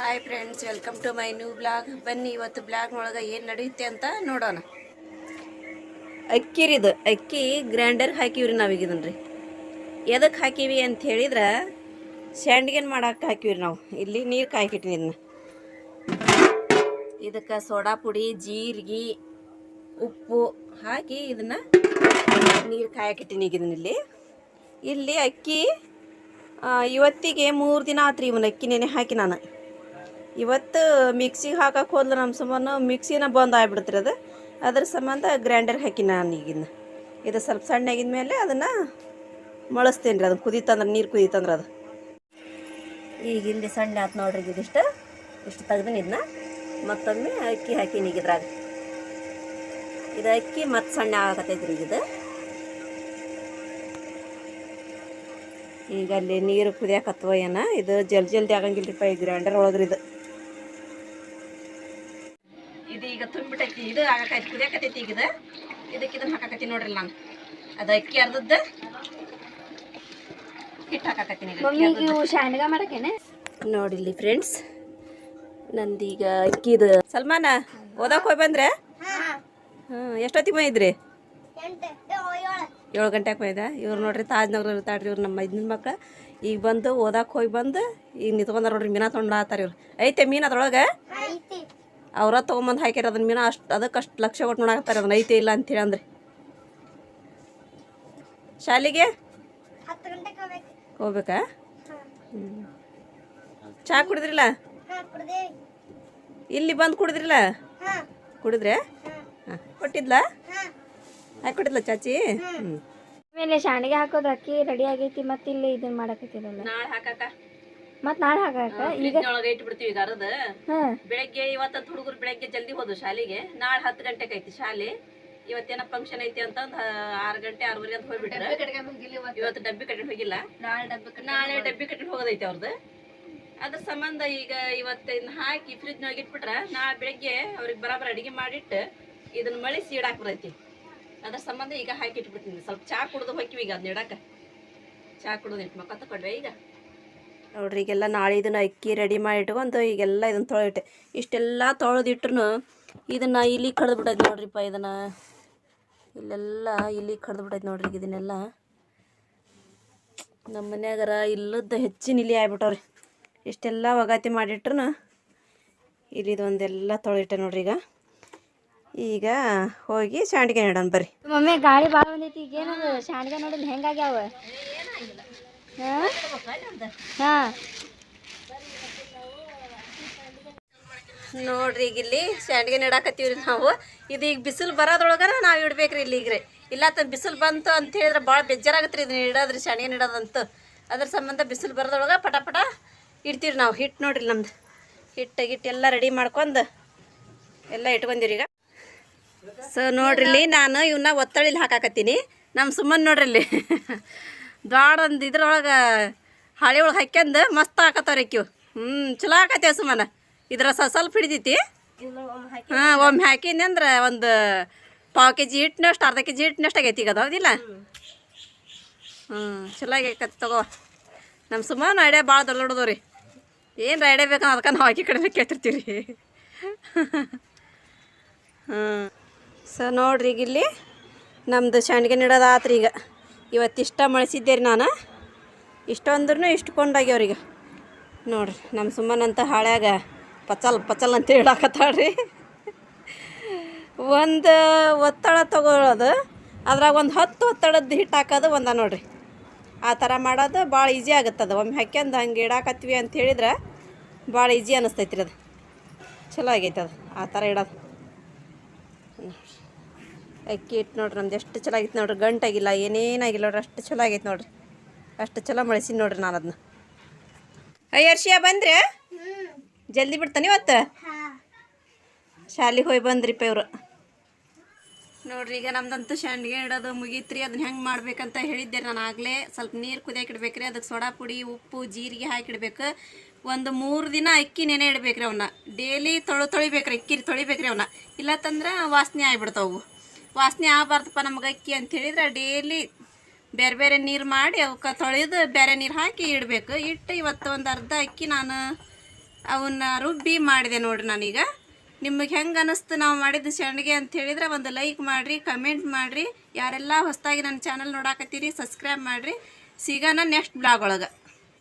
Hi friends, welcome to my new blog. ಬನ್ನಿ ಇವತ್ತು ಬ್ಲಾಗ್ನೊಳಗೆ ಏನು ನಡೆಯುತ್ತೆ ಅಂತ ನೋಡೋಣ. ಅಕ್ಕಿರಿದು ಅಕ್ಕಿ ಗ್ರೈಂಡರ್ಗೆ ಹಾಕಿವ್ರಿ ನಾವೀಗ. ಇದನ್ರಿ ಎದಕ್ಕೆ ಹಾಕಿವಿ ಅಂತ ಹೇಳಿದ್ರೆ ಸ್ಯಾಂಡ್ಗೆನ್ ಮಾಡಕ್ಕೆ ಹಾಕಿವ್ರಿ ನಾವು. ಇಲ್ಲಿ ನೀರು ಕಾಯ್ಕಿಟ್ಟಿನಿ. ಇದಕ್ಕೆ ಸೋಡಾ ಪುಡಿ, ಜೀರಿಗೆ, ಉಪ್ಪು ಹಾಕಿ ಇದನ್ನು ನೀರು ಕಾಯಕ್ಕಿಟ್ಟಿನಿ. ಈಗ ಇದನ್ನಿಲ್ಲಿ ಇಲ್ಲಿ ಅಕ್ಕಿ ಇವತ್ತಿಗೆ 3 ದಿನ ಆತ್ರಿ. ಇವನ್ನ ಅಕ್ಕಿ ನೆನೆ ಹಾಕಿ ನಾನು ಇವತ್ತು ಮಿಕ್ಸಿಗೆ ಹಾಕಕ್ಕೆ ಹೋದ್ಲು. ನಮ್ಮ ಸಂಬಂಧ ಮಿಕ್ಸಿನ ಬಂದು ಆಗ್ಬಿಡ್ತೀರಿ. ಅದ್ರ ಸಂಬಂಧ ಗ್ರೈಂಡರ್ ಹಾಕಿ ನಾನು ಈಗಿನ ಇದು ಸ್ವಲ್ಪ ಸಣ್ಣಗಿದ ಮೇಲೆ ಅದನ್ನು ಮಳಸ್ತೇನೆ ರೀ. ಅದನ್ನು ಕುದೀತಂದ್ರೆ, ನೀರು ಕುದೀತಂದ್ರೆ ಅದು ಈಗ ಇಲ್ಲಿ ಸಣ್ಣ ಆಯ್ತು ನೋಡ್ರಿ. ಇದಿಷ್ಟು ತೆಗ್ದೀನಿ. ಇದನ್ನ ಮತ್ತೊಮ್ಮೆ ಅಕ್ಕಿ ಹಾಕೀನಿ. ಈಗ ಇದ್ರಾಗ ಇದು ಅಕ್ಕಿ ಮತ್ತು ಸಣ್ಣ ಆಗತೈತಿ ರೀ. ಈಗ ಅಲ್ಲಿ ನೀರು ಕುದಿಯಾಕತ್ವ ಏನ. ಇದು ಜಲ್ದಿ ಆಗಂಗಿಲ್ರಿಪ್ಪ ಈ ಗ್ರೈಂಡರ್ ಒಳಗ್ರಿ. ಇದು ಈಗ ತುಂಬಿಬಿಟ್ಟೈತಿ. ಇದು ಆಗಕೈತಿ, ಕುದಿಯಾಕತೈತಿ. ಈಗ ಇದಕ್ಕೆ ಇದನ್ನು ಹಾಕಾಕತ್ತೀನಿ ನೋಡ್ರಿ. ನಾನು ಅದು ಅಕ್ಕಿ ಅರ್ಧದ್ದು ಹಿಟ್ಟು ಹಾಕಾಕತ್ತೀನಿ. ನೋಡಿಲ್ಲಿ ಫ್ರೆಂಡ್ಸ್, ನಂದೀಗ ಅಕ್ಕಿದು. ಸಲ್ಮಾನ ಓದಕ್ಕೆ ಹೋಗಿ ಬಂದ್ರೆ ಎಷ್ಟೊತ್ತಿಗೆ ಬಂದಿದ್ರಿ? 7 ಗಂಟೆಗೆ ಹೋಯ್ದ. ಇವ್ರು ನೋಡ್ರಿ ತಾಜ್ನಗರ ಇರ್ತಾಳ್ರಿ. ಇವ್ರು ನಮ್ಮ ಮೈದಿನ ಮಕ್ಳು ಈಗ ಬಂದು ಓದಕ್ಕೆ ಹೋಗಿ ಬಂದು ಈಗ ನಿಂತ್ಕೊಂಡಾರ ನೋಡ್ರಿ. ಮೀನಾ ತೊಗೊಂಡಾತಾರ ಇವ್ರು. ಐತೆ ಮೀನು ಅದ್ರೊಳಗೆ ಅವ್ರ ತೊಗೊಂಬಂದು ಹಾಕ್ಯಾರ ಅದನ್ನ. ಮೀನು ಅದಕ್ಕೆ ಲಕ್ಷ ಕೊಟ್ಟು ನೋಡಾಕತ್ತಾರೆ ಅದನ್ನ ಐತೆ ಇಲ್ಲ ಅಂತೇಳಿ. ಅಂದ್ರೆ ಶಾಲೆಗೆ 10 ಗಂಟೆಗೆ ಹೋಗ್ಬೇಕಾ? ಚಹಾ ಕುಡಿದ್ರಿಲ್ಲ? ಇಲ್ಲಿ ಬಂದು ಕುಡಿದ್ರಿಲ್ಲ? ಕುಡಿದ್ರೆ ಹಾಂ ಕೊಟ್ಟಿದ್ಲ? ಹಾಕಿ ಕೊಟ್ಟಿದ್ಲ ಚಾಚಿ? ಆಮೇಲೆ ಶಾಣಿಗೆ ಹಾಕೋದು ಅಕ್ಕಿ ರೆಡಿ ಆಗೈತಿ. ಮತ್ತೆ ಇಲ್ಲಿ ಇದನ್ನ ಮಾಡಕತ್ತಿರಲ್ಲ. ನಾಳೆ ಹಾಕಾಕ ನಾಳೆ ಹಾಕಾಕ ಈಗ ಇಟ್ಬಿಡ್ತೀವಿ. ಈಗ ಅರ್ಧ ಬೆಳಗ್ಗೆ ಇವತ್ತು ಹುಡುಗರು ಬೆಳಗ್ಗೆ ಜಲ್ದಿ ಹೋದ್ರು ಶಾಲೆಗೆ. ನಾಳೆ 10 ಗಂಟೆಗೆ ಐತಿ ಶಾಲೆ. ಇವತ್ತೇನ ಫಂಕ್ಷನ್ ಐತಿ ಅಂತ 6 ಗಂಟೆ 6:30 ಅಂತ ಹೋಗ್ಬಿಟ್ರೆ ಇವತ್ತು ಡಬ್ಬಿ ಕಟ್ಟಿ ಹೋಗಿಲ್ಲ. ನಾಳೆ ಡಬ್ಬಿ ಕಟ್ಟಿ ಹೋಗೋದೈತಿ ಅವ್ರದ್ದು. ಅದ್ರ ಸಂಬಂಧ ಈಗ ಇವತ್ತಿನ ಹಾಕಿ ಫ್ರಿಜ್ನಾಗ ಇಟ್ಬಿಟ್ರೆ ನಾಳೆ ಬೆಳಗ್ಗೆ ಅವ್ರಿಗೆ ಬರಾಬರ ಅಡಿಗೆ ಮಾಡಿಟ್ಟು ಇದನ್ನ ಮಳಿಸಿ ಇಡಾಕ್ ಬರೈತಿ. ಅದ್ರ ಸಂಬಂಧ ಈಗ ಹಾಕಿ ಇಟ್ಬಿಡ್ತೀನಿ. ಸ್ವಲ್ಪ ಚಹಾ ಕುಡ್ದು ಹೋಗಿವಿ. ಈಗ ಅದನ್ನ ಇಡಾಕ ಚಹಾ ಕುಡ್ದು ಇಟ್ಟು ಮಕ್ಕ ತಕೊಂಡ್ವಿ. ಈಗ ನೋಡ್ರಿ, ಈಗೆಲ್ಲ ನಾಳೆ ಇದನ್ನು ಅಕ್ಕಿ ರೆಡಿ ಮಾಡಿ ಇಟ್ಕೊಂಡು ಈಗೆಲ್ಲ ಇದನ್ನು ತೊಳೆದಿಟ್ಟೆ. ಇಷ್ಟೆಲ್ಲ ತೊಳೆದಿಟ್ರು ಇದನ್ನು ಇಲ್ಲಿ ಕಡ್ದು ಬಿಟ್ಟೈತೆ ನೋಡ್ರಿಪ್ಪ. ಇದನ್ನು ಇಲ್ಲೆಲ್ಲ ಇಲ್ಲಿ ಕಡ್ದು ಬಿಟ್ಟೈತೆ ನೋಡ್ರಿ. ಇದನ್ನೆಲ್ಲ ನಮ್ಮ ಮನ್ಯಾಗರ ಇಲ್ಲದ ಹೆಚ್ಚಿನ ಇಲ್ಲಿ ಆಗ್ಬಿಟ್ಟವ್ರಿ. ಇಷ್ಟೆಲ್ಲ ಒಗಾತಿ ಮಾಡಿಟ್ರು ಇಲ್ಲಿದು ಒಂದೆಲ್ಲ ತೊಳೆದಿಟ್ಟೆ ನೋಡ್ರಿ. ಈಗ ಹೋಗಿ ಶಾಂಡಿಗೆ ಇಡೋಣ ಬರ್ರಿ. ಮಮ್ಮಿ ಗಾಳಿ ಭಾಳ ಬಂದೈತಿ. ಈಗ ಏನದು ಶಾಂಡಿಗೆ ನೋಡಿಲ್ಲ ಹೆಂಗಾಗ್ಯಾವ? ನೋಡ್ರಿ, ಈಗ ಇಲ್ಲಿ ಶಾಂಡಿಗೆ ನೆಡಾಕತ್ತೀವ್ರಿ ನಾವು. ಇದು ಈಗ ಬಿಸಿಲು ಬರೋದ್ರೊಳಗಾರ ನಾವು ಇಡ್ಬೇಕ್ರಿ ಇಲ್ಲಿ. ಈಗ ರೀ ಇಲ್ಲ ಬಿಸಿಲು ಬಂತು ಅಂತ ಹೇಳಿದ್ರೆ ಭಾಳ ಬೇಜಾರಾಗತ್ತೆ ರೀ ಇದನ್ನ ಇಡೋದ್ರಿ. ಶಾಂಡಿಗೆ ಇಡೋದಂತೂ ಅದ್ರ ಸಂಬಂಧ ಬಿಸಿಲು ಬರೋದ್ರೊಳಗೆ ಪಟ ಪಟ ಇಡ್ತೀವಿ ನಾವು. ಹಿಟ್ಟು ನೋಡ್ರಿ, ನಮ್ದು ಹಿಟ್ಟು ಎಲ್ಲ ರೆಡಿ ಮಾಡ್ಕೊಂಡು ಎಲ್ಲ ಇಟ್ಕೊಂಡಿರಿ. ಈಗ ಸೊ ನೋಡ್ರಿ, ಇಲ್ಲಿ ನಾನು ಇವನ್ನ ಒತ್ತಳಿಲಿ ಹಾಕಾಕತ್ತೀನಿ. ನಮ್ಮ ಸುಮ್ಮನೆ ನೋಡ್ರಿ ಇಲ್ಲಿ ದ್ವಾಡೊಂದು ಇದ್ರೊಳಗೆ ಹಾಳೆ ಒಳಗೆ ಹಾಕ್ಯಂದು ಮಸ್ತ್ ಹಾಕತ್ತವ್ರಿ ಅಕ್ಕಿವು. ಚಲೋ ಹಾಕತ್ತೇವೆ ಸುಮ್ಮನೆ. ಇದ್ರ ಸ್ವಲ್ಪ ಹಿಡಿದೈತಿ. ಒಮ್ಮೆ ಹಾಕಿನಿ ಅಂದ್ರೆ ಒಂದು 1/4 kg ಹಿಟ್ಟಿನಷ್ಟು, ಅರ್ಧ kg ಹಿಟ್ಟಿನಷ್ಟು ಆಗೈತಿ. ಈಗ ಅದು ಹೌದಿಲ್ಲ? ಚಲೋ ಆಗೈತಿ ತಗೋ. ನಮ್ಮ ಸುಮ್ಮನೆ ಐಡಿಯಾ ಭಾಳ ದೊಡ್ಡದವು ರೀ. ಏನು ಐಡಿಯಾ ಬೇಕಂದ್ರೆ ಅದಕ್ಕೆ ನಾವು ಆಕಿ ಕಡೆ ಕೇಳ್ತಿರ್ತೀವಿ ರೀ. ಸೊ ನೋಡ್ರಿ, ಈಗ ಇಲ್ಲಿ ನಮ್ಮದು ಶಾಂಡಿಗೆ ನೆಡೋದು ಆತ್ರಿ. ಈಗ ಇವತ್ತಿಷ್ಟ ಮಳಿಸಿದ್ದೆ ರೀ ನಾನು. ಇಷ್ಟೊಂದ್ರೂ ಇಷ್ಟುಕೊಂಡಾಗ್ಯವ್ರಿಗೆ ನೋಡ್ರಿ. ನಮ್ಮ ಸುಮ್ಮನಂತ ಹಾಳ್ಯಾಗ ಪಚಲ್ ಅಂತ ಹೇಳಾಕತ್ತಾಳ್ರಿ. ಒಂದು ಒತ್ತಡ ತೊಗೊಳೋದು, ಅದ್ರಾಗ ಒಂದು 10 ಒತ್ತಡದ ಹಿಟ್ಟು ಹಾಕೋದು ಒಂದ ನೋಡ್ರಿ. ಆ ಥರ ಮಾಡೋದು ಭಾಳ ಈಜಿ ಆಗುತ್ತದು. ಒಮ್ಮೆ ಹಾಕ್ಯಂದು ಹಂಗೆ ಇಡಾಕತ್ವಿ ಅಂತ ಹೇಳಿದ್ರೆ ಭಾಳ ಈಜಿ ಅನ್ನಿಸ್ತೈತಿ ರೀ. ಅದು ಚಲೋ ಆಗೈತೆ ಅದು ಆ ಥರ ಇಡೋದು. ಅಕ್ಕಿ ಇಟ್ಟು ನೋಡ್ರಿ ನಮ್ದು ಎಷ್ಟು ಚಲೋ ಆಗೈತೆ ನೋಡ್ರಿ. ಗಂಟಾಗಿಲ್ಲ, ಏನೇನಾಗಿಲ್ಲ ನೋಡ್ರಿ. ಅಷ್ಟು ಚಲೋ ಆಗೈತೆ ನೋಡ್ರಿ. ಅಷ್ಟು ಚಲೋ ಮಳಿಸಿನಿ ನೋಡ್ರಿ ನಾನು ಅದನ್ನ. ಅರ್ಷಿಯಾ ಬಂದ್ರೆ ಜಲ್ದಿ ಬಿಡ್ತಾನೆ ಇವತ್ತು. ಶಾಲೆಗೆ ಹೋಗಿ ಬಂದ್ರಿಪ್ಪ ಇವರು. ನೋಡ್ರಿ, ಈಗ ನಮ್ದಂತೂ ಶಾಂಡಿಗೆ ಇಡೋದು ಮುಗೀತ್ರಿ. ಅದನ್ನ ಹೆಂಗೆ ಮಾಡ್ಬೇಕಂತ ಹೇಳಿದ್ದೆ ನಾನು ಆಗಲೇ. ಸ್ವಲ್ಪ ನೀರು ಕುದಿಯಾಕೆ ಇಡ್ಬೇಕ್ರಿ. ಅದಕ್ಕೆ ಸೋಡಾ ಪುಡಿ, ಉಪ್ಪು, ಜೀರಿಗೆ ಹಾಕಿಡ್ಬೇಕು. ಒಂದು 3 ದಿನ ಅಕ್ಕಿ ನೆನೆ ಇಡ್ಬೇಕ್ರಿ. ಅವನ್ನ ಡೈಲಿ ತೊಳಿಬೇಕ್ರಿ. ಅಕ್ಕಿ ತೊಳಿಬೇಕ್ರಿ ಅವನ್ನ. ಇಲ್ಲತ್ತಂದ್ರೆ ವಾಸನೆ ಆಗಿಬಿಡ್ತಾವು. ವಾಸನೆ ಆಗಬಾರ್ದಪ್ಪ ನಮ್ಗೆ ಅಕ್ಕಿ ಅಂತ ಹೇಳಿದ್ರೆ ಡೈಲಿ ಬೇರೆ ಬೇರೆ ನೀರು ಮಾಡಿ ಅವಕ್ಕೆ ತೊಳೆದು ಬೇರೆ ನೀರು ಹಾಕಿ ಇಡಬೇಕು. ಇಟ್ಟು ಇವತ್ತು ಒಂದು ಅರ್ಧ ಅಕ್ಕಿ ನಾನು ಅವನ್ನ ರುಬ್ಬಿ ಮಾಡಿದೆ ನೋಡ್ರಿ ನಾನೀಗ. ನಿಮಗೆ ಹೆಂಗೆ ಅನ್ನಿಸ್ತು ನಾವು ಮಾಡಿದ್ದು ಸಂಡಿಗೆ ಅಂತ ಹೇಳಿದ್ರೆ ಒಂದು ಲೈಕ್ ಮಾಡಿರಿ, ಕಮೆಂಟ್ ಮಾಡಿರಿ. ಯಾರೆಲ್ಲ ಹೊಸದಾಗಿ ನನ್ನ ಚಾನಲ್ ನೋಡಾಕತ್ತೀರಿ ಸಬ್ಸ್ಕ್ರೈಬ್ ಮಾಡಿರಿ. ಸಿಗೋಣ ನೆಕ್ಸ್ಟ್ ಬ್ಲಾಗ್ ಒಳಗೆ.